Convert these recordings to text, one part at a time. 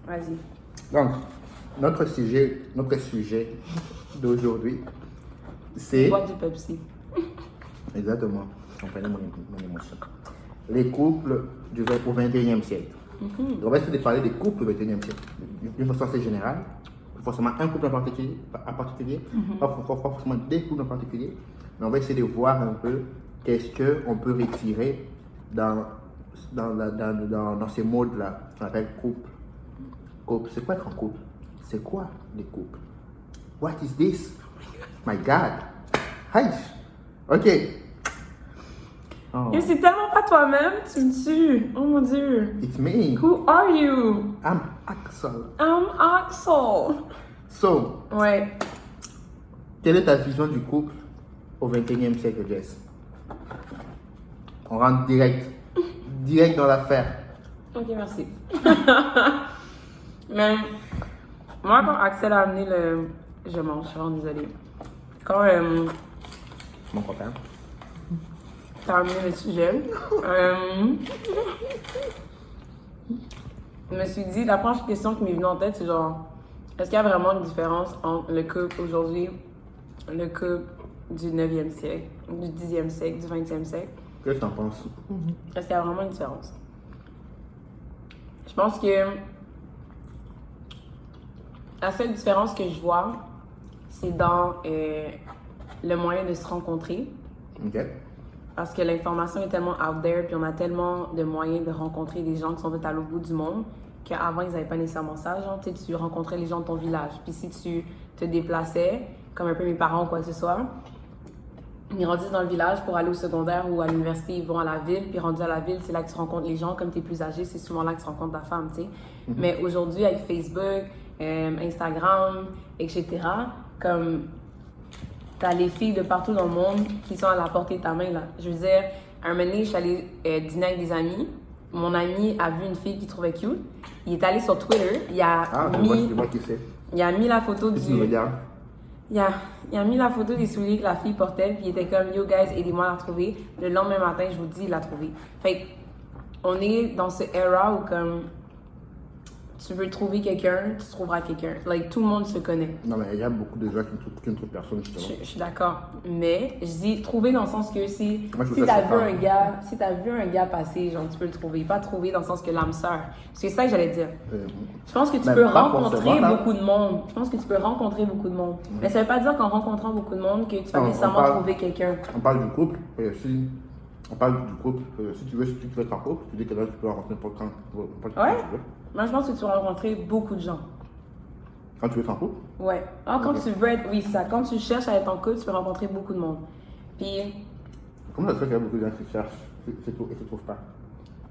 Vas-y. Donc, notre sujet d'aujourd'hui, c'est... Bois du Pepsi. Exactement. Comprenez mon émotion. Les couples au 21e siècle. On va essayer de parler des couples au 21e siècle. D'une façon assez générale. Pas forcément un couple en particulier, pas forcément des couples en particulier, mais on va essayer de voir un peu qu'est-ce qu'on peut retirer dans ces modes-là qu'on appelle couple. Couple, c'est quoi être un couple? C'est quoi les couples? What is this? My God! Hi! Ok. Oh. Et c'est tellement pas toi-même, tu me tues. Oh mon Dieu. It's me. Who are you? I'm Axel. I'm Axel. So, Ouais. quelle est ta vision du couple au 21e siècle, Jess? On rentre direct dans l'affaire. Ok, merci. Mais moi, quand Axel a amené le... Je mange, je suis vraiment désolée. Quand Mon copain. t'as amené le sujet, je me suis dit, la première question qui m'est venue en tête, c'est genre, est-ce qu'il y a vraiment une différence entre le couple aujourd'hui, le couple du 9e siècle, du 10e siècle, du 20e siècle? Qu'est-ce que tu en penses? Est-ce qu'il y a vraiment une différence? Je pense que la seule différence que je vois, c'est dans le moyen de se rencontrer. Ok. Parce que l'information est tellement out there, puis on a tellement de moyens de rencontrer des gens qui sont à l'autre bout du monde, qu'avant, ils n'avaient pas nécessairement ça. Genre, tu rencontrais les gens de ton village. Puis si tu te déplaçais, comme un peu mes parents ou quoi que ce soit, ils grandissent dans le village pour aller au secondaire ou à l'université, ils vont à la ville. Puis rendus à la ville, c'est là que tu rencontres les gens. Comme tu es plus âgé, c'est souvent là que tu rencontres ta femme, tu sais. Mais aujourd'hui, avec Facebook, Instagram, etc., comme... T'as les filles de partout dans le monde qui sont à la portée de ta main, là. Je veux dire, un moment donné, je suis allée dîner avec des amis. Mon ami a vu une fille qu'il trouvait cute. Il est allé sur Twitter. Il a moi qui sais. Il a mis la photo Tu me regardes. Il a mis la photo des souliers que la fille portait. Puis il était comme, yo guys, aidez-moi à la trouver. Le lendemain matin, je vous dis, il l'a trouvée. Fait on est dans ce era où comme... Tu veux trouver quelqu'un, tu trouveras quelqu'un. Like, tout le monde se connaît. Non, mais il y a beaucoup de gens qui ne trouvent personne, justement. Je suis d'accord. Mais je dis trouver dans le sens que si Moi, t'as vu un gars passer, genre tu peux le trouver. Pas trouver dans le sens que l'âme sœur. C'est ça que j'allais dire. Je pense que tu peux rencontrer beaucoup de monde. Je pense que tu peux rencontrer beaucoup de monde. Mais ça veut pas dire qu'en rencontrant beaucoup de monde que tu vas nécessairement trouver quelqu'un. On parle du couple. On parle du couple. Si tu veux être en couple, tu dis que là, tu peux rencontrer n'importe quand Ouais. tu veux. Moi, je pense que tu vas rencontrer beaucoup de gens. Quand tu veux être en couple? Ouais. Quand tu veux être... Oui, ça. Quand tu cherches à être en couple, tu peux rencontrer beaucoup de monde. Puis... Comment ça se fait qu'il y a beaucoup de gens qui cherchent et qui ne trouvent pas?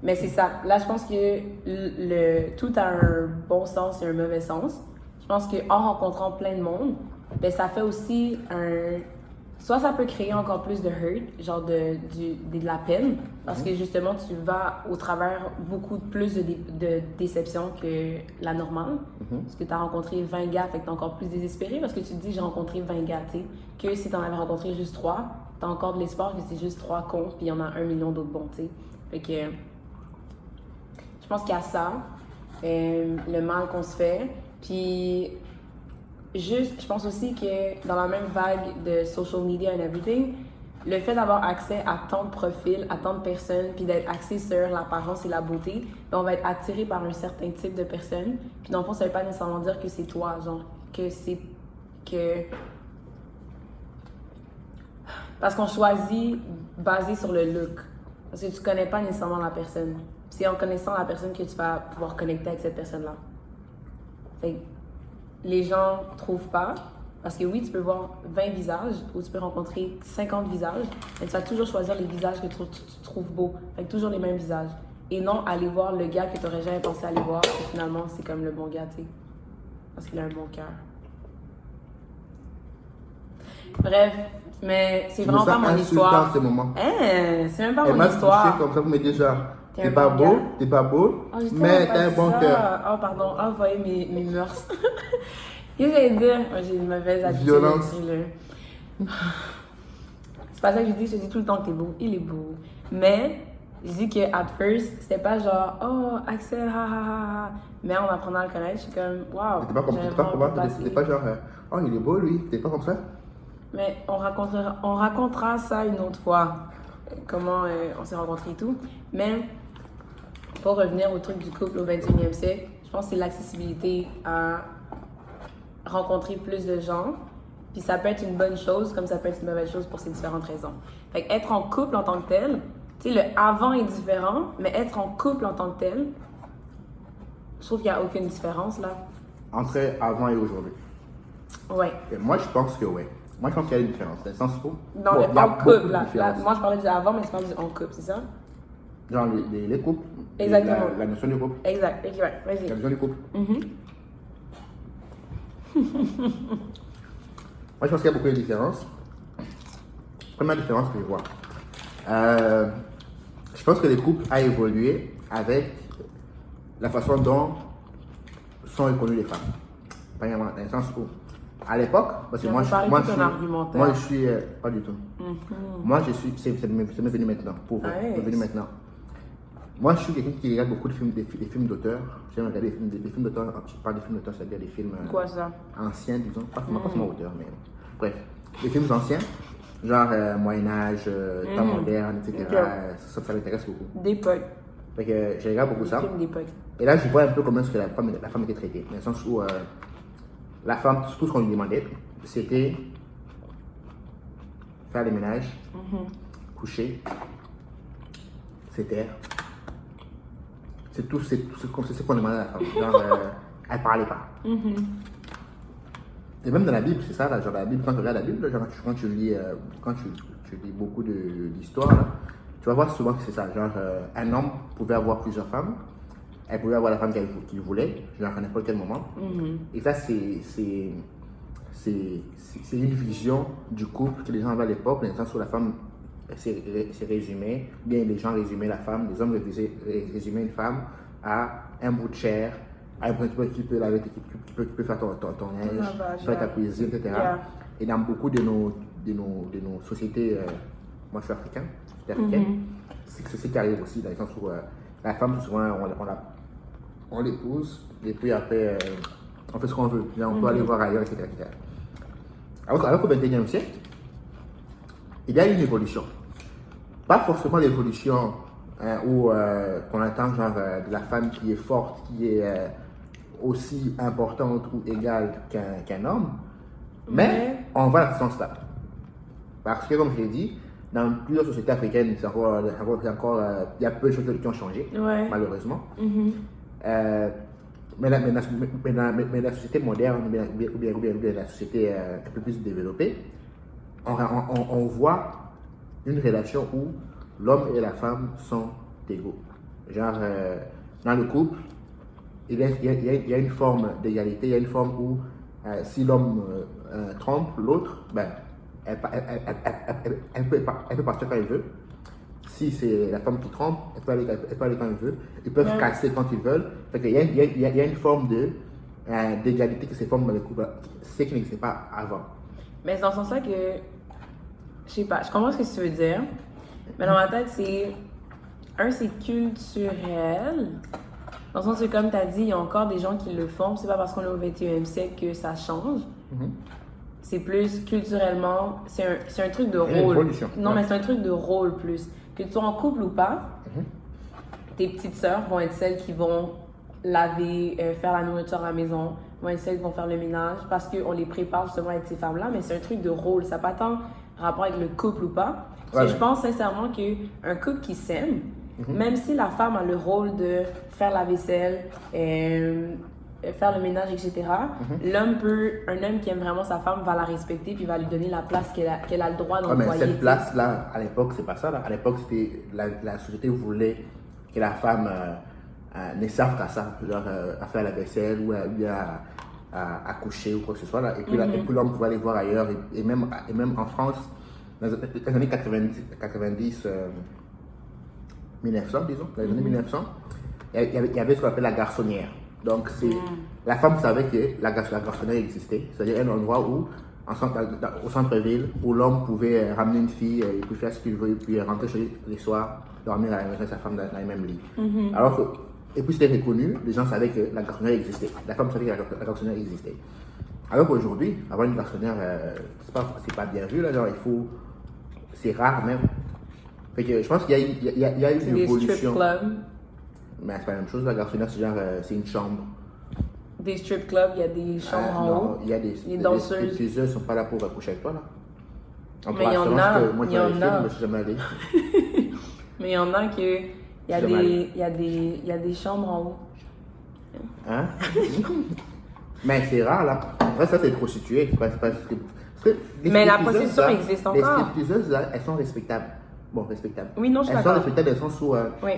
Mais c'est ça. Là, je pense que tout a un bon sens et un mauvais sens. Je pense qu'en rencontrant plein de monde, ben, ça fait aussi un... Soit ça peut créer encore plus de hurt, genre de la peine, parce que justement, tu vas au travers beaucoup plus de déception que la normale. Parce que tu as rencontré 20 gars, fait que tu es encore plus désespéré parce que tu te dis, j'ai rencontré 20 gars, tu sais. Que si tu en avais rencontré juste 3, tu as encore de l'espoir que c'est juste 3 cons, puis il y en a 1 million d'autres bons, tu sais. Fait que je pense qu'il y a ça, le mal qu'on se fait. Puis juste, je pense aussi que dans la même vague de social media and everything, le fait d'avoir accès à tant de profils, à tant de personnes, puis d'être axé sur l'apparence et la beauté, ben on va être attiré par un certain type de personnes. Puis dans le fond, ça veut pas nécessairement dire que c'est toi, genre, que c'est que... Parce qu'on choisit basé sur le look. Parce que tu connais pas nécessairement la personne. C'est en connaissant la personne que tu vas pouvoir connecter avec cette personne-là. Fait que les gens trouvent pas, parce que oui, tu peux voir 20 visages ou tu peux rencontrer 50 visages, mais tu vas toujours choisir les visages que tu trouves beaux. Fait que toujours les mêmes visages. Et non aller voir le gars que tu n'aurais jamais pensé aller voir, et finalement, c'est comme le bon gars, tu sais. Parce qu'il a un bon cœur. Bref, mais c'est vraiment pas mon histoire. C'est même pas mon histoire. Comme ça, vous me dites genre, t'es pas beau, mais t'as un bon cœur. Oh, pardon, vous voyez mes mœurs. Qu'est-ce que j'allais dire? J'ai une mauvaise habitude. Violence. C'est pas ça que je dis tout le temps que t'es beau. Il est beau. Mais Je dis que at first, c'était pas genre, oh, Axel, ha ha ha ha. Mais en apprenant à le connaître, je suis comme, waouh. T'étais pas genre, oh, il est beau lui, t'es pas comme ça? Mais on racontera ça une autre fois, comment on s'est rencontrés et tout. Mais pour revenir au truc du couple au 21e siècle, je pense que c'est l'accessibilité à rencontrer plus de gens. Puis ça peut être une bonne chose, comme ça peut être une mauvaise chose pour ces différentes raisons. Fait qu'être en couple en tant que tel, tu sais, le avant est différent, mais être en couple en tant que tel, je trouve qu'il n'y a aucune différence là. Entre avant et aujourd'hui. Ouais. Et moi, je pense que ouais. Moi, je pense qu'il y a une différence. Dans le sens où. Dans bon, le il y a en beaucoup couple, de là. différences. Moi, je parlais du avant, mais tu parles du en couple, c'est ça? Genre les couples. Exactement. La notion du couple. Exact. Ok, ouais. Vas-y. La notion du couple. Moi, je pense qu'il y a beaucoup de différences. Première différence que je vois. Je pense que les couples ont évolué avec la façon dont sont reconnues les femmes. Premièrement, dans le sens où, à l'époque, parce que moi je suis pas du tout. Moi, je suis, c'est m'est venu maintenant, pour vrai, c'est venu maintenant. Moi, je suis quelqu'un qui regarde beaucoup de films, des films d'auteurs. J'aime regarder des films d'auteurs. Je parle des films d'auteurs, c'est-à-dire des films Quoi, ça? anciens, disons. Pas forcément auteurs, mais bref. Des films anciens, genre Moyen-Âge, temps moderne, etc. Ça m'intéresse beaucoup. D'époque. Fait que je regarde beaucoup ça. Films d'époque. Et là, je vois un peu comment est-ce que la femme était traitée. Dans le sens où la femme, tout ce qu'on lui demandait, c'était faire le ménage, coucher, se taire. C'est tout ce qu'on demandait à la femme. Genre, elle parlait pas. Et même dans la Bible, c'est ça, là, genre la Bible, quand tu regardes la Bible, genre, quand tu lis beaucoup d'histoires, tu vas voir souvent que c'est ça. Genre, un homme pouvait avoir plusieurs femmes, elle pouvait avoir la femme qu'il voulait, genre à n'importe quel moment. Et ça, c'est une vision du couple que les gens avaient à l'époque, dans le sens où la femme c'est résumé, bien les gens résumaient la femme, les hommes résumaient une femme à un bout de chair, à un point qui peut laver, qui peut faire ton linge, faire ta cuisine, etc. Yeah. Et dans beaucoup de nos sociétés, moi je suis africain, c'est ce qui arrive aussi, dans le sens où la femme, souvent, on l'épouse, et puis après, on fait ce qu'on veut, on peut aller voir ailleurs, etc. Alors qu'au XXIe siècle, il y a une évolution. Pas forcément l'évolution où on attend genre de la femme qui est forte, qui est aussi importante ou égale qu'un homme, mais on va dans ce sens-là. Parce que, comme je l'ai dit, dans plusieurs sociétés africaines, il y a peu de choses qui ont changé, malheureusement. Mais la société moderne, ou bien la société un peu plus développée, on voit une relation où l'homme et la femme sont égaux. Genre, dans le couple, il y a une forme d'égalité, il y a une forme où si l'homme trompe l'autre, ben, elle peut partir quand elle veut. Si c'est la femme qui trompe, elle peut aller quand elle veut. Ils peuvent casser quand ils veulent. Fait qu'il y a une forme d'égalité qui se forme dans le couple, ce qui n'existait pas avant. Mais c'est dans ce sens-là que, je sais pas, je comprends ce que tu veux dire, mais dans ma tête, c'est culturel. Dans le sens que, comme tu as dit, il y a encore des gens qui le font. C'est pas parce qu'on est au 21e siècle que ça change. C'est plus culturellement, c'est un truc de rôle. Non, mais c'est un truc de rôle plus. Que tu sois en couple ou pas, tes petites sœurs vont être celles qui vont laver, faire la nourriture à la maison, vont être celles qui vont faire le ménage, parce qu'on les prépare justement avec ces femmes-là, mais c'est un truc de rôle. Ça n'a pas tant rapport avec le couple ou pas. Parce que je pense sincèrement qu'un couple qui s'aime, même si la femme a le rôle de faire la vaisselle, faire le ménage, etc., un homme qui aime vraiment sa femme va la respecter puis va lui donner la place qu'elle a le droit d'employer. Mais cette place-là, à l'époque, c'est pas ça. Là. À l'époque, c'était la société voulait que la femme ne serve qu'à ça, genre à faire la vaisselle ou à coucher ou quoi que ce soit. Là. Et puis l'homme pouvait aller voir ailleurs. Et même en France, dans les années 90 1900, disons, dans les années 1900, il y avait ce qu'on appelle la garçonnière. Donc, la femme savait que la garçonnière existait, c'est-à-dire un endroit où au centre-ville où l'homme pouvait ramener une fille, il pouvait faire ce qu'il veut, puis rentrer chez lui les soirs, dormir avec sa femme dans le même lit. Alors que, et puis c'était reconnu, les gens savaient que la garçonnerie existait. La femme savait que la garçonnerie existait. Alors qu'aujourd'hui, avoir une garçonnière, c'est pas bien vu, là, genre c'est rare même. Fait que je pense qu'il y a une C'est des strip évolution. clubs. Mais c'est pas la même chose, la garçonnière, c'est une chambre. Des strip clubs, il y a des chambres en haut. Il y a des danseuses. Les stripteaseuses sont pas là pour coucher avec toi, là. Mais il y en a, moi, il y en a. je suis jamais allé. Mais il y en a que il y a des chambres en haut. Hein? Mais c'est rare, là. En vrai, ça, c'est prostitué. Mais la prostitution là, existe les encore. stripteaseuses, là, elles sont respectables. Bon, respectables. Oui, non, je suis Elles sont d'accord. respectables, elles sont sous... Oui.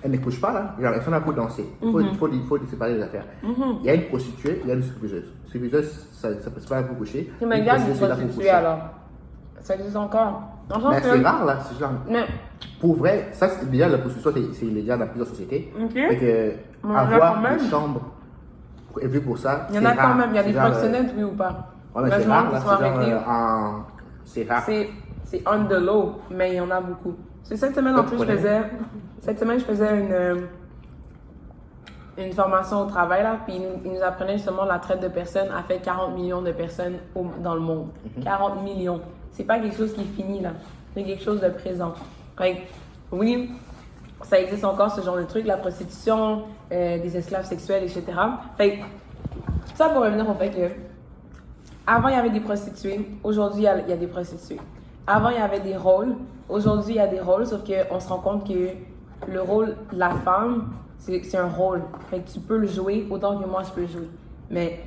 Elles ne couchent pas, là. Genre, elles sont là pour danser. Il faut séparer les affaires. Il y a une prostituée, il y a une stripteaseuse. Stripteaseuse, ça ne peut pas pour coucher. Tu me regardes une prostituée alors. Ça existe encore. Mais c'est rare, là. C'est genre... Mais, Pour vrai, ça, déjà, la prostitution, c'est illégal dans plusieurs sociétés. ok. Fait que, Mais il y en a quand avoir même. des chambres prévues pour ça, Il y en a c'est quand rare. même. Il y a des C'est genre, proxénètes, oui ou pas. Ouais, mais c'est Heureusement rare, qu'ils là. sont C'est genre, arrêtés. c'est rare. C'est on the low, mais il y en a beaucoup. C'est cette semaine en plus, je faisais une formation au travail, là, puis ils nous apprenaient justement la traite de personnes a fait 40 millions de personnes dans le monde. 40 millions. C'est pas quelque chose qui est fini, là. C'est quelque chose de présent. Fait que, oui, ça existe encore ce genre de truc, la prostitution, des esclaves sexuels, etc. Fait que, ça pour revenir au fait que avant, il y avait des prostituées. Aujourd'hui, il y a des prostituées. Avant, il y avait des rôles. Aujourd'hui, il y a des rôles, sauf qu'on se rend compte que le rôle de la femme, c'est un rôle. Fait que tu peux le jouer autant que moi, je peux le jouer. Mais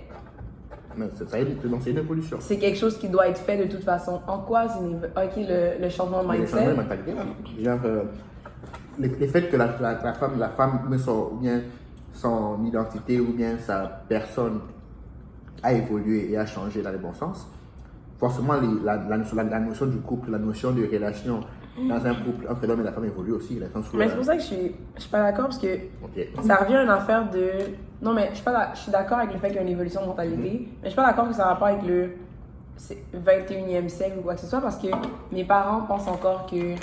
c'est une évolution. c'est quelque chose qui doit être fait de toute façon. En quoi c'est le changement de Mais les mindset? changements de mentalité, là. Genre, le fait que la femme met son identité ou bien sa personne a évolué et a changé dans le bon sens, forcément la notion du couple, la notion de relation dans un couple entre l'homme et la femme évolue aussi. Dans le sens où, Mais c'est pour ça que je suis pas d'accord parce que ok. ça revient à une affaire de. Non, mais je suis d'accord avec le fait qu'il y a une évolution de mentalité, mais je suis pas d'accord que ça a rapport avec le 21e siècle ou quoi que ce soit parce que mes parents pensent encore que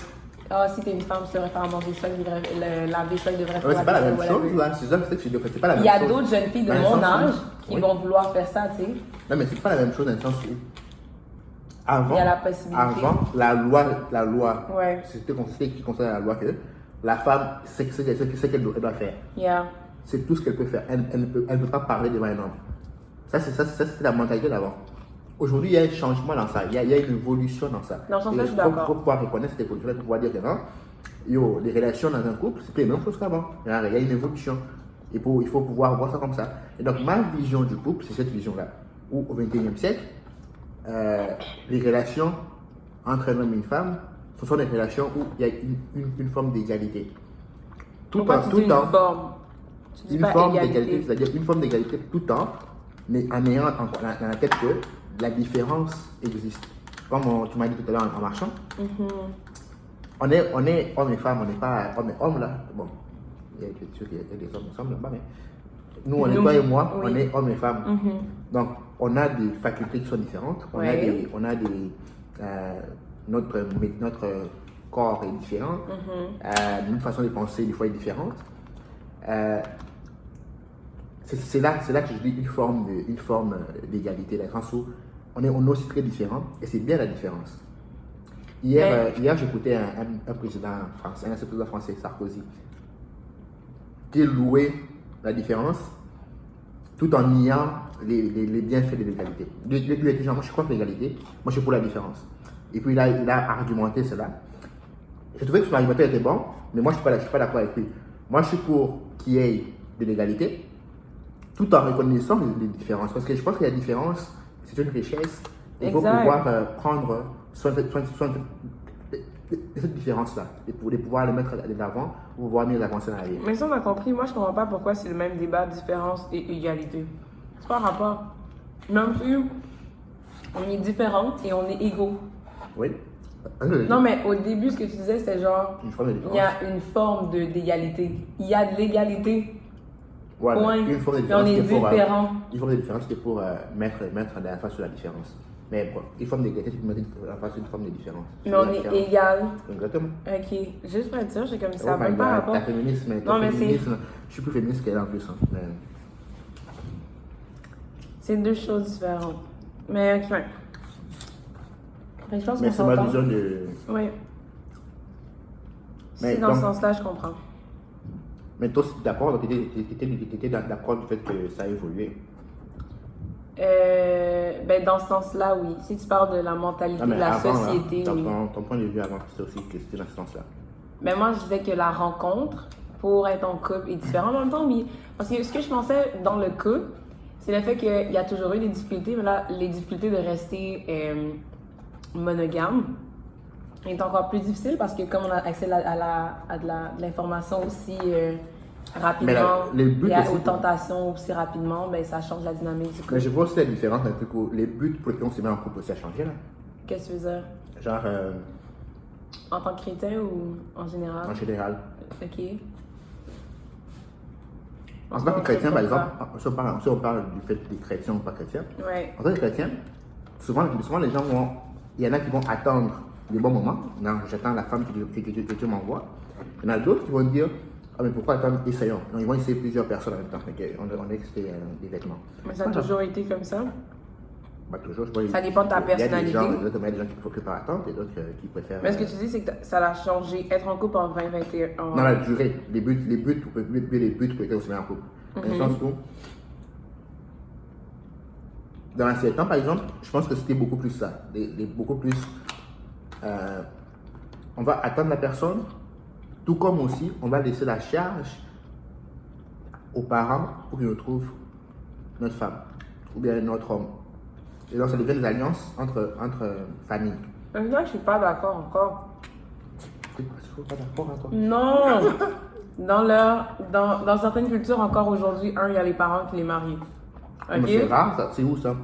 si t'es une femme, tu devrais faire à manger ça, laver ça, il devrait faire Ouais, c'est pas la même whatever. chose, là. C'est ça, c'est pas la même Il y chose. a d'autres jeunes filles de Dans le mon sens où- âge qui oui. vont vouloir faire ça, tu sais. Non, mais c'est pas la même chose dans le sens où. Avant, Il y a la possibilité. avant la loi, Ouais. c'était qui concerne la loi que la femme, c'est ce qu'elle doit faire. Yeah. C'est tout ce qu'elle peut faire. Elle ne peut pas parler devant un homme. Ça, c'était la mentalité d'avant. Aujourd'hui, il y a un changement dans ça. Il y a une évolution dans ça. Dans ce sens-là, Et je suis il faut d'accord. pouvoir reconnaître cette évolution, pour pouvoir dire que non, les relations dans un couple, c'était la même chose qu'avant. Il y a une évolution. Il faut pouvoir voir ça comme ça. Et donc, ma vision du couple, c'est cette vision-là. Où, au XXIe siècle, les relations entre un homme et une femme, ce sont des relations où il y a une forme d'égalité. Pourquoi tu dis une forme? Tu dis Une pas forme égalité. d'égalité, c'est-à-dire une forme d'égalité tout le temps, mais en ayant dans la tête que la différence existe. Comme tu m'as dit tout à l'heure en marchant, on est hommes et femmes, on n'est pas hommes et hommes là. Bon, il y a des hommes ensemble là-bas, mais nous, on est toi et moi, oui. on est hommes et femmes. Donc, on a des facultés qui sont différentes, Ouais. notre corps est différent, notre façon de penser des fois est différente. C'est là que je dis une forme d'égalité, dans le sens où on est aussi très différents et c'est bien la différence. Hier, j'écoutais un président français, un président français, Sarkozy, qui louait la différence tout en niant les bienfaits de l'égalité. Lui était genre, moi je crois que l'égalité, moi je suis pour la différence. Et puis il a argumenté cela. Je trouvais que son argumentaire était bon, mais moi je ne suis pas d'accord avec lui. Moi je suis pour qu'il y ait de l'égalité, tout en reconnaissant les différences. Parce que je pense que la différence, c'est une richesse. Il faut pouvoir prendre soin de cette différence-là, et pour pouvoir le mettre de l'avant, pour pouvoir mieux avancer dans la vie. Mais ça, on a compris. Moi, je comprends pas pourquoi c'est le même débat, différence et égalité. C'est pas un rapport. Même si on est différents et on est égaux. Oui. Non, mais au début, ce que tu disais, c'était genre, Une forme de il différence. y a une forme d'égalité. Il y a de l'égalité. Voilà, Point. une forme de Puis on différence est qui est pour, différents. une forme de différence qui est pour mettre la face sur la différence. Mais bon, une forme d'égalité, tu peux mettre la face sur une forme de différence. Mais Sur on la est différence. égal. Exactement. Ok, juste pour être sûr, j'ai comme ça. Oh my Même pas God, rapport. ta féminisme, Non, ton mais féminisme, je suis plus féministe qu'elle en plus. Hein. C'est deux choses différentes. Mais ok. Mais je pense Mais qu'on c'est ma s'entend. vision de. Oui. Mais Si dans ce donc- sens-là, je comprends. Mais toi, tu es d'accord, donc tu étais d'accord du fait que ça a évolué. Ben dans ce sens-là, oui. Si tu parles de la mentalité Ah, mais de la avant, société, là, oui. ton point de vue avant, c'était aussi que c'était dans ce sens-là. Mais moi, je disais que la rencontre pour être en couple est différente en même temps, oui. Parce que ce que je pensais dans le couple, c'est le fait qu'il y a toujours eu des difficultés, mais là, les difficultés de rester monogame est encore plus difficile parce que comme on a accès à de l'information aussi rapidement, Mais les buts et aussi- aux tentations aussi rapidement, ben ça change la dynamique du Mais couple. je vois aussi la différence un peu que les buts pour lesquels on se met en couple aussi a changé là. Qu'est-ce que tu veux dire? Genre, En tant que chrétien ou en général? en général. Ok. En tant que chrétien, par exemple, Pourquoi? si on parle du fait des chrétiens ou pas chrétiens, Ouais. en tant que chrétien, souvent les gens vont. Il y en a qui vont attendre le bon moment. Non, j'attends la femme que Dieu m'envoie. Il y en a d'autres qui vont dire ah, mais pourquoi attendre, essayons. Donc, ils vont essayer plusieurs personnes en même temps. On a que des vêtements. Mais ça a toujours été comme ça. Bah, toujours, je vois, Ça dépend de ta personnalité. Il y a des gens qui préfèrent attendre et d'autres qui préfèrent. Mais ce que tu dis, c'est que ça a changé. Être en couple en 2021. Dans la durée, les buts pour lesquels on se met en couple. Dans le sens où, dans l'ancien temps, par exemple, je pense que c'était beaucoup plus ça. Beaucoup plus. On va attendre la personne, tout comme aussi, on va laisser la charge aux parents pour qu'ils nous trouvent notre femme ou bien notre homme. Et donc, ça devient des alliances entre familles. Mais là, je suis pas d'accord encore. Parce que je suis pas d'accord avec toi. Non! Dans certaines cultures, encore aujourd'hui, il y a les parents qui les marient. Mais c'est Ok? rare, ça. C'est où ça?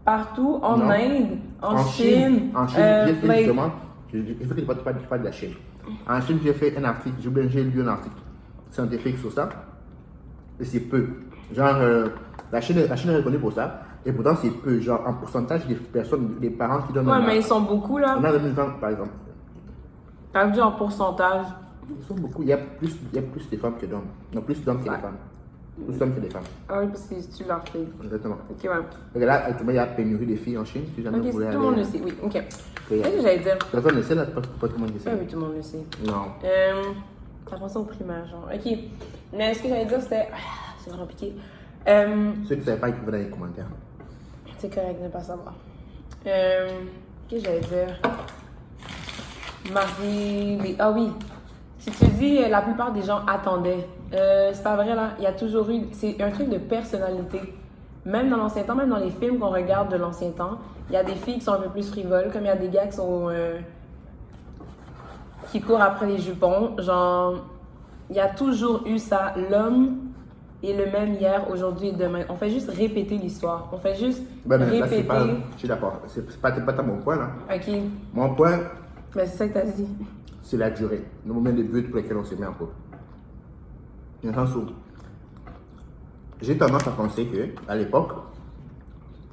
Partout, en Non. Inde, en Chine. En Chine, j'ai fait like- justement. Il faut que tu parles de la Chine. En Chine, j'ai fait un article, j'ai lu un article scientifique sur ça. Et c'est peu. Genre, la Chine est reconnue pour ça. Et pourtant, c'est peu. Genre, en pourcentage des personnes, des parents qui donnent. Ouais, mais ils sont beaucoup là. On a 2020, par exemple. T'as vu en pourcentage? Ils sont beaucoup. Il y a plus de femmes que d'hommes. Non, plus d'hommes que de femmes. Plus d'hommes que des femmes. Ah oui, parce que tu leur fais. Exactement. Ok, ouais. Donc là, actuellement, il y a pénurie de filles en Chine. Si jamais Ok, vous tout voulez le monde le aller. sait, oui. Ok. Il y a- Qu'est-ce que j'allais dire? Personne ne sait là, pas tout le monde le Ah sait. oui, tout le monde le sait. Non. Ça pense au primaire, genre. Ok. Mais ce que j'allais dire, c'était. C'est vraiment piqué. Ceux qui ne savaient pas, ils peuvent dans les commentaires. C'est correct de ne pas savoir. Qu'est-ce que j'allais dire? Ah oui. Si tu dis la plupart des gens attendaient, c'est pas vrai là. Il y a toujours eu. C'est un truc de personnalité. Même dans l'ancien temps, même dans les films qu'on regarde de l'ancien temps, il y a des filles qui sont un peu plus frivoles, comme il y a des gars qui sont. Qui courent après les jupons. Genre, il y a toujours eu ça. L'homme est le même hier, aujourd'hui et demain. On fait juste répéter l'histoire. On fait juste Ben, mais là, c'est répéter. pas. Je suis d'accord. C'est pas mon point là. Ok. Mon point, Ben, c'est ça que t'as dit. c'est la durée. Le moment de but pour lequel on se met en couple. Dans le sens où j'ai tendance à penser que à l'époque,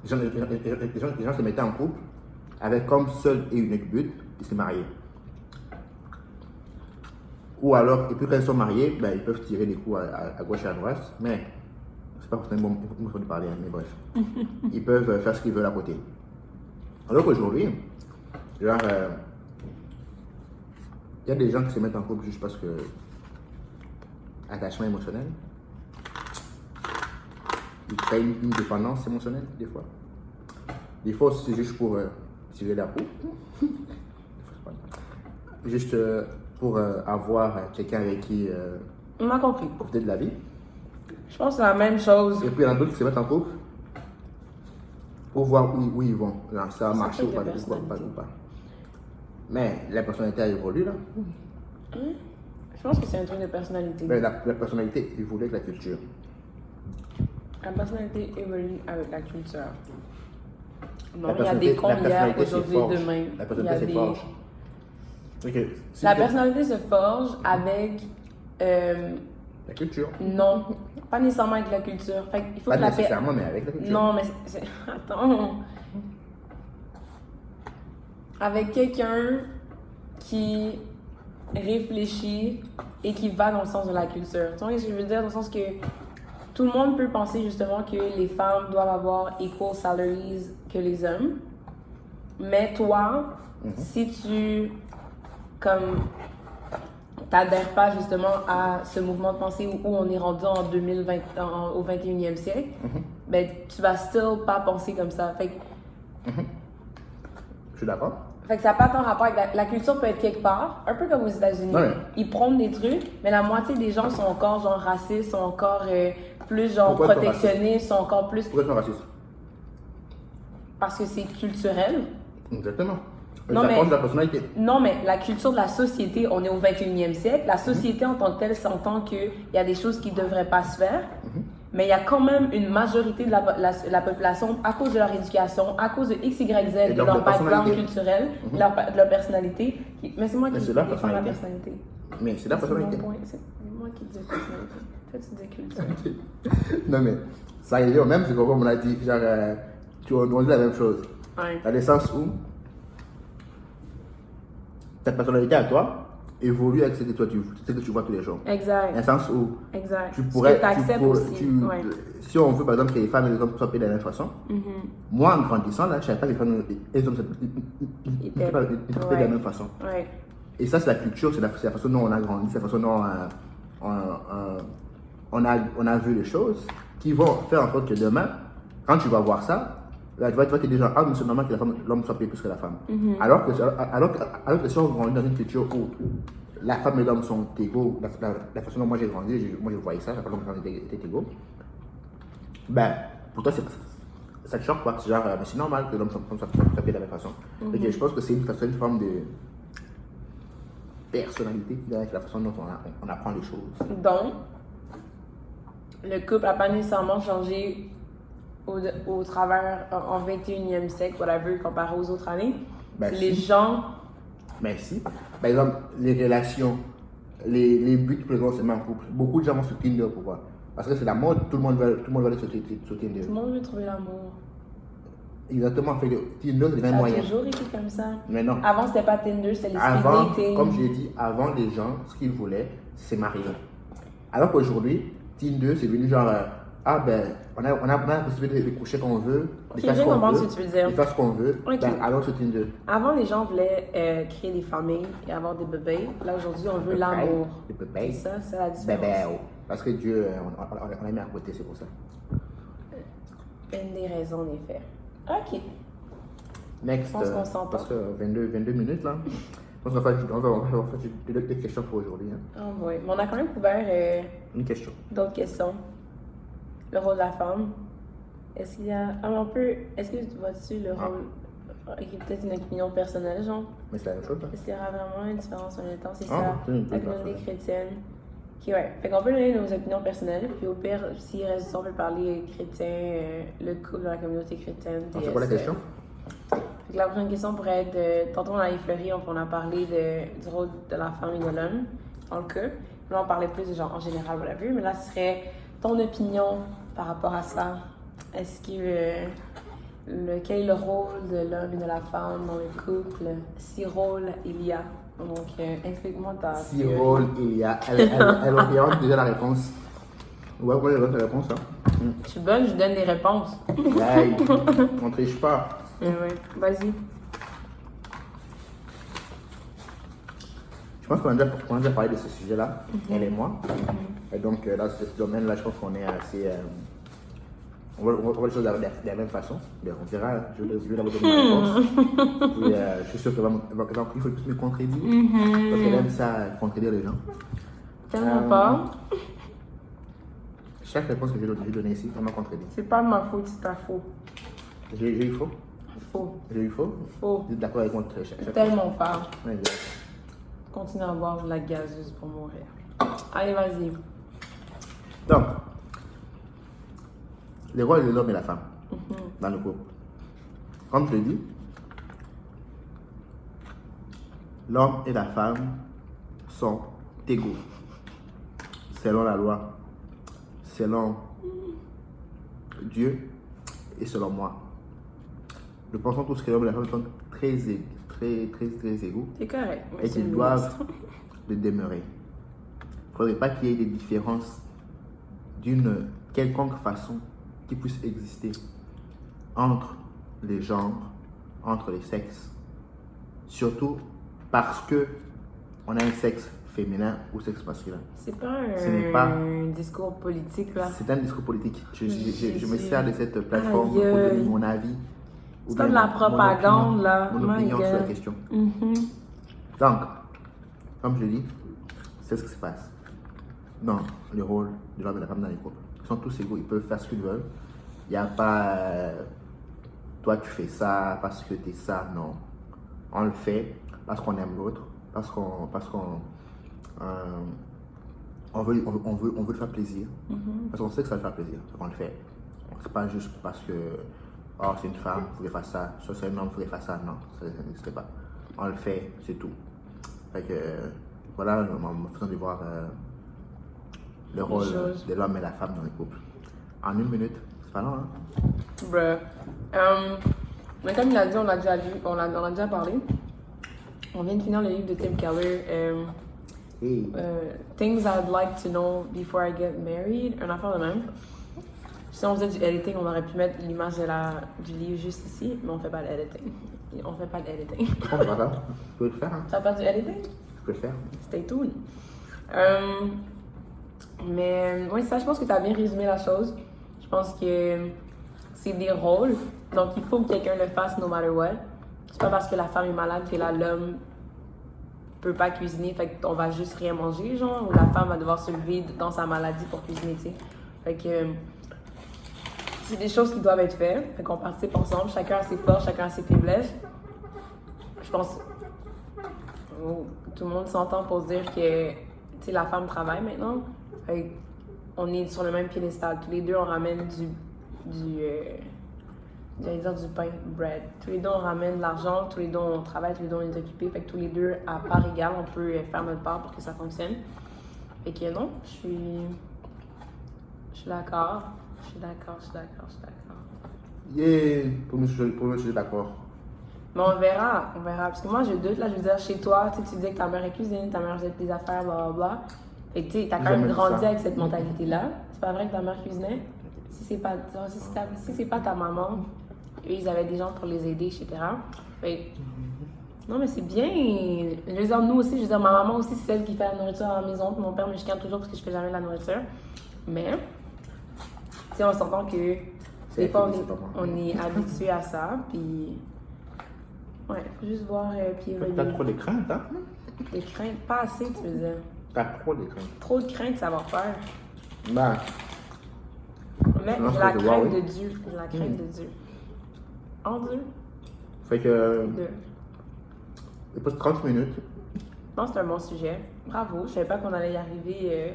les gens se mettaient en couple avec comme seul et unique but de se marier. Ou alors, et puis quand ils sont mariés, ben, ils peuvent tirer des coups à gauche et à droite, mais c'est pas forcément bon de parler, hein, mais bref. Ils peuvent faire ce qu'ils veulent à côté. Alors qu'aujourd'hui, genre, il y a des gens qui se mettent en couple juste parce que attachement émotionnel. Ils créent une dépendance émotionnelle, des fois. Des fois aussi, c'est juste pour tirer la peau. Juste pour avoir quelqu'un avec qui On a compris. profiter de la vie. Je pense que c'est la même chose. Et puis il y en a d'autres qui se mettent en couple pour voir où ils vont. Genre, ça a Ça marché fait ou de pas, personnalité. ou pas. Mais la personnalité a évolué là. Je pense que c'est un truc de personnalité. Mais la personnalité évolue avec la culture. La personnalité évolue avec la culture. Non, La il y a des cons hier, personnalité se aujourd'hui, forge. demain. La Il y a personnalité se des... forge. Ok. Si La tu- personnalité se forge avec La culture. Non, pas nécessairement avec la culture. Fait qu'il faut Pas que la paix... nécessairement, mais avec la culture. Non, mais attends. Avec quelqu'un qui réfléchit et qui va dans le sens de la culture. Tu vois ce que je veux dire? Dans le sens que tout le monde peut penser justement que les femmes doivent avoir equal salaries que les hommes. Mais toi, si tu t'adhères pas justement à ce mouvement de pensée où on est rendu en 2020, au 21e siècle, ben tu vas still pas penser comme ça. Fait que, Je suis d'accord. fait que ça n'a pas tant rapport avec la culture peut être quelque part, un peu comme aux États-Unis. Ouais. Ils prônent des trucs, mais la moitié des gens sont encore genre racistes, sont encore plus genre Pourquoi ils sont protectionnistes, sont encore plus Pourquoi ils sont racistes? parce que c'est culturel. Exactement. Non, Ça mais- forge de la personnalité. Non, mais la culture de la société, on est au 21e siècle. La société en tant que telle s'entend qu'il y a des choses qui ne devraient pas se faire. Mais il y a quand même une majorité de la population, à cause de leur éducation, à cause de X, Y, Z, Et de donc leur de background personnalité. culturel, de leur personnalité. Mais c'est moi Mais qui c'est leur défends la personnalité. personnalité. Mais c'est la C'est mon personnalité. point. C'est moi qui dis personnalité. Toi, tu dis culture. Non, mais ça arrive au même, c'est comme on a dit, genre, on dit la même chose. Ouais. Dans le sens où ta personnalité à toi évolue avec ce que tu vois tous les jours. Dans Exact. le sens où Exact. tu Ce pourrais, que t'acceptes aussi. Ouais. si on veut par exemple que les femmes et les hommes soient payés de la même façon, moi en grandissant là, je savais pas que les femmes et les hommes n'étaient pas payés de la même façon. Ouais. Et ça, c'est la culture, c'est la façon dont on a grandi, c'est la façon dont on a vu les choses qui vont faire en sorte que demain, quand tu vas voir ça, là, tu vas te dire genre, ah, mais c'est normal que l'homme soit payé plus que la femme. Alors que si on grandit dans une culture où la femme et l'homme sont égaux, la façon dont moi j'ai grandi, moi je voyais ça, la façon dont on était égaux, ben, pour toi, ça te choque pas. C'est genre, mais c'est normal que l'homme soit payé de la même façon. Et je pense que c'est une forme de personnalité avec la façon dont on apprend les choses. Donc, le couple n'a pas nécessairement changé au travers, en 21e siècle, whatever, comparé aux autres années. Ben, Les si. gens, Mais si, par exemple, les relations, les buts présents seulement en couple, beaucoup de gens vont sur Tinder, pourquoi? Parce que c'est la mode, tout le monde veut aller sur Tinder. tout le monde veut trouver l'amour. Exactement, fait que Tinder c'est le même Ça a moyen. toujours été comme ça. Mais non. Avant, c'était pas Tinder, c'était les speed Avant, dating. comme je l'ai dit, avant les gens, ce qu'ils voulaient, c'est marier. Alors qu'aujourd'hui, Tinder, c'est devenu genre, ah ben, on a la possibilité de coucher quand on veut, de Ok, faire je ce qu'on comprends veut, ce que tu veux dire. de faire ce qu'on veut, Ok. ben, allons sur Tinder. Avant, les gens voulaient créer des familles et avoir des bébés. Là, aujourd'hui, on veut l'amour. Des bébés. C'est ça, c'est la différence. Bébé, oh. Parce que Dieu, on a mis à côté, c'est pour ça. Une des raisons, en effet. Ok. Next, Je pense qu'on s'entend. parce que 22 minutes là. Je pense qu'on va faire des questions pour aujourd'hui. Hein. Oh boy. Mais on a quand même couvert Une question. d'autres questions. Le rôle de la femme. Est-ce qu'il y a. Ah, mais on peut. Est-ce que tu vois-tu le rôle. Ok, peut-être une opinion personnelle, genre. Mais c'est la même chose. Hein. Est-ce qu'il y aura vraiment une différence en même temps? C'est Ah, ça. c'est une La différence, communauté ouais. chrétienne. Ok, ouais. Fait qu'on peut donner nos opinions personnelles. Puis au pire, s'il reste du temps, on peut parler chrétien, le couple de la communauté chrétienne. Donc, c'est quoi la question? Fait que la prochaine question pourrait être, tantôt on a effleuré, on a parlé du rôle de la femme et de l'homme dans le couple. Là, on parlait plus de genre en général, on l'a vu, mais là, ce serait ton opinion par rapport à ça. Est-ce que, quel est le rôle de l'homme et de la femme dans le couple? 6 rôles il y a. Donc, explique-moi ta Si théorie. rôle il y a, elle oriente déjà la réponse. Ouais, moi j'ai la réponse. Hein. Je suis bonne, je donne des réponses. Hey, on triche pas. Ouais, vas-y. Je pense qu'on a déjà parlé de ce sujet-là, elle et moi. Et donc là, ce domaine-là, je pense qu'on est assez. On voit les choses de la même façon. On verra, je vais la donner ma réponse. Et je suis sûr qu'elle il faut plus me contredire. Parce qu'elle aime ça, contredire les gens. Tellement pas. Chaque réponse que j'ai donnée ici, elle m'a contredit. C'est pas ma faute, c'est ta faute. J'ai eu faux. Faux. J'ai eu faux. Faux. Vous êtes d'accord avec moi chaque Tellement pas. Ouais, Continue à boire de la gazeuse pour mourir. Allez, vas-y. Donc, les rôles de l'homme et la femme dans le couple. Comme je l'ai dit, l'homme et la femme sont égaux. selon la loi, selon Dieu et selon moi. Nous pensons tous que l'homme et la femme sont très égaux C'est correct. et monsieur qu'ils le doivent ministre. le demeurer. Il ne faudrait pas qu'il y ait des différences d'une quelconque façon qui puissent exister entre les genres, entre les sexes. Surtout parce que on a un sexe féminin ou sexe masculin. C'est pas Ce n'est pas- un discours politique, là. C'est un discours politique. Je me sers de cette plateforme Aïe, pour donner aïe. mon avis. ou C'est pas bien de la mon propagande, opinion- là. Mon My opinion sur la God. question. Mhm. Donc, comme je dis, c'est ce qui se passe dans le rôle de l'homme et de la femme dans les couples. Ils sont tous égaux, ils peuvent faire ce qu'ils veulent. Il n'y a pas toi tu fais ça parce que tu es ça, non. On le fait parce qu'on aime l'autre, parce qu'on on veut le faire plaisir, parce qu'on sait que ça va faire plaisir, donc on le fait. C'est pas juste parce que oh, c'est une femme, il faudrait faire ça, ça c'est un homme, il faudrait faire ça, non, ça n'existe pas. On le fait, c'est tout. Fait que voilà ma façon de voir le rôle choses. de l'homme et la femme dans les couples. En 1 minute, c'est pas long, hein? Bruh. Mais comme il a dit, on a déjà lu, on a déjà parlé. On vient de finir le livre de Tim Keller. Hey. Things I'd like to know before I get married. Un affaire de même. Si on faisait du editing, on aurait pu mettre l'image du livre juste ici, mais on fait pas d'editing. On fait pas d'editing. On va là, tu peux le faire, hein? Ça fait du editing? Tu peux le faire. Stay tuned. Mais oui, ça, je pense que tu as bien résumé la chose. Je pense que c'est des rôles. Donc, il faut que quelqu'un le fasse no matter what. C'est pas parce que la femme est malade que là, l'homme peut pas cuisiner, fait qu'on va juste rien manger, genre, ou la femme va devoir se lever dans sa maladie pour cuisiner, tu sais. Fait que c'est des choses qui doivent être faites. Fait qu'on participe ensemble. Chacun a ses forces, chacun a ses faiblesses. Je pense tout le monde s'entend pour se dire que, tu sais, la femme travaille maintenant. Fait on est sur le même piédestal. Tous les deux, on ramène j'allais dire du pain, bread. Tous les deux, on ramène de l'argent. Tous les deux, on travaille. Tous les deux, on est occupés. Fait que tous les deux, à part égale, on peut faire notre part pour que ça fonctionne. Fait que non, je suis d'accord. Je suis d'accord. Yeah, pour moi, je suis d'accord. Mais on verra. Parce que moi, je doute, là, je veux dire, chez toi, tu disais que ta mère est cuisine, ta mère faisait des affaires, blablabla. Et tu sais, t'as quand même Jamais grandi ça. avec cette mentalité-là. C'est pas vrai que ta mère cuisinait? Si c'est pas ta maman, eux, ils avaient des gens pour les aider, etc. Fait non, mais c'est bien. Je veux dire, nous aussi, je veux dire, ma maman aussi, c'est celle qui fait la nourriture à la maison. Puis mon père me chicane toujours parce que je fais jamais de la nourriture. Mais, tu sais, on s'entend que des fois, on est habitué à ça. Puis, ouais, faut juste voir. Puis, T'as trop de craintes, hein? des craintes, pas assez, tu veux dire. T'as trop de craintes. Trop de crainte, ça va faire. Bah, Mais Non, j'ai la c'est de voir, crainte oui. de Dieu. J'ai la crainte de Dieu. En Dieu. fait que, Deux. il passe 30 minutes. Je pense que c'est un bon sujet. Bravo. Je savais pas qu'on allait y arriver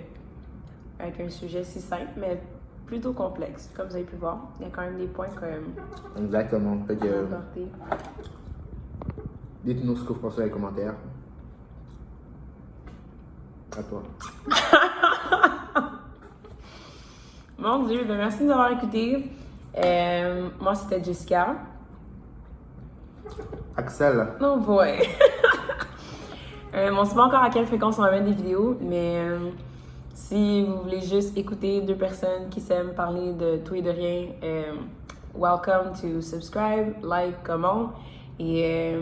avec un sujet si simple, mais plutôt complexe. Comme vous avez pu voir, il y a quand même des points quand même Exactement. Fait que, abordés. dites-nous ce que vous pensez dans les commentaires. À toi. Mon Dieu, ben merci de nous avoir écoutés. Moi, c'était Jessica. Axel, Oh boy! On ne sait pas encore à quelle fréquence on va mettre des vidéos, mais si vous voulez juste écouter deux personnes qui s'aiment parler de tout et de rien, welcome to subscribe, like, comment. Et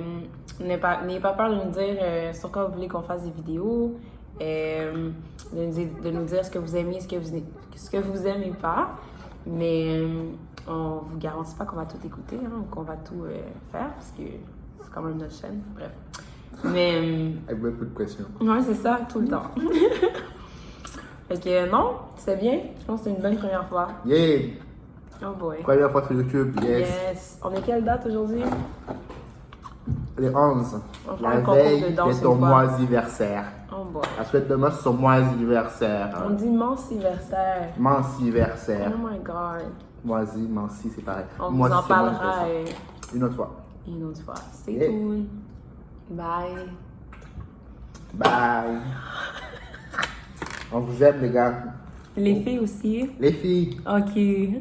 n'ayez pas peur de nous dire sur quoi vous voulez qu'on fasse des vidéos, de nous dire ce que vous aimez, ce que vous aimez pas. Mais on vous garantit pas qu'on va tout écouter, hein, ou qu'on va tout faire, parce que c'est quand même notre chaîne. Bref. Mais avec beaucoup de pression. ouais, c'est ça, tout le temps. Fait que non, c'est bien. Je pense que c'est une bonne première fois. Yeah! Oh boy. Première fois sur YouTube, yes. Yes. On est quelle date aujourd'hui? Les 11. On fera La un concours veille de danse de ton une fois. moisiversaire. Oh boy. La suite demain, c'est son moisiversaire. On dit mensiversaire. Mensiversaire. Oh my god. Moisi, mensi, c'est pareil. On Moi, vous en c'est parlera moisiversaire. Une autre fois. une autre fois. Stay Yeah. tuned. Bye. Bye. On vous aime, les gars. Les filles aussi. Les filles. Ok.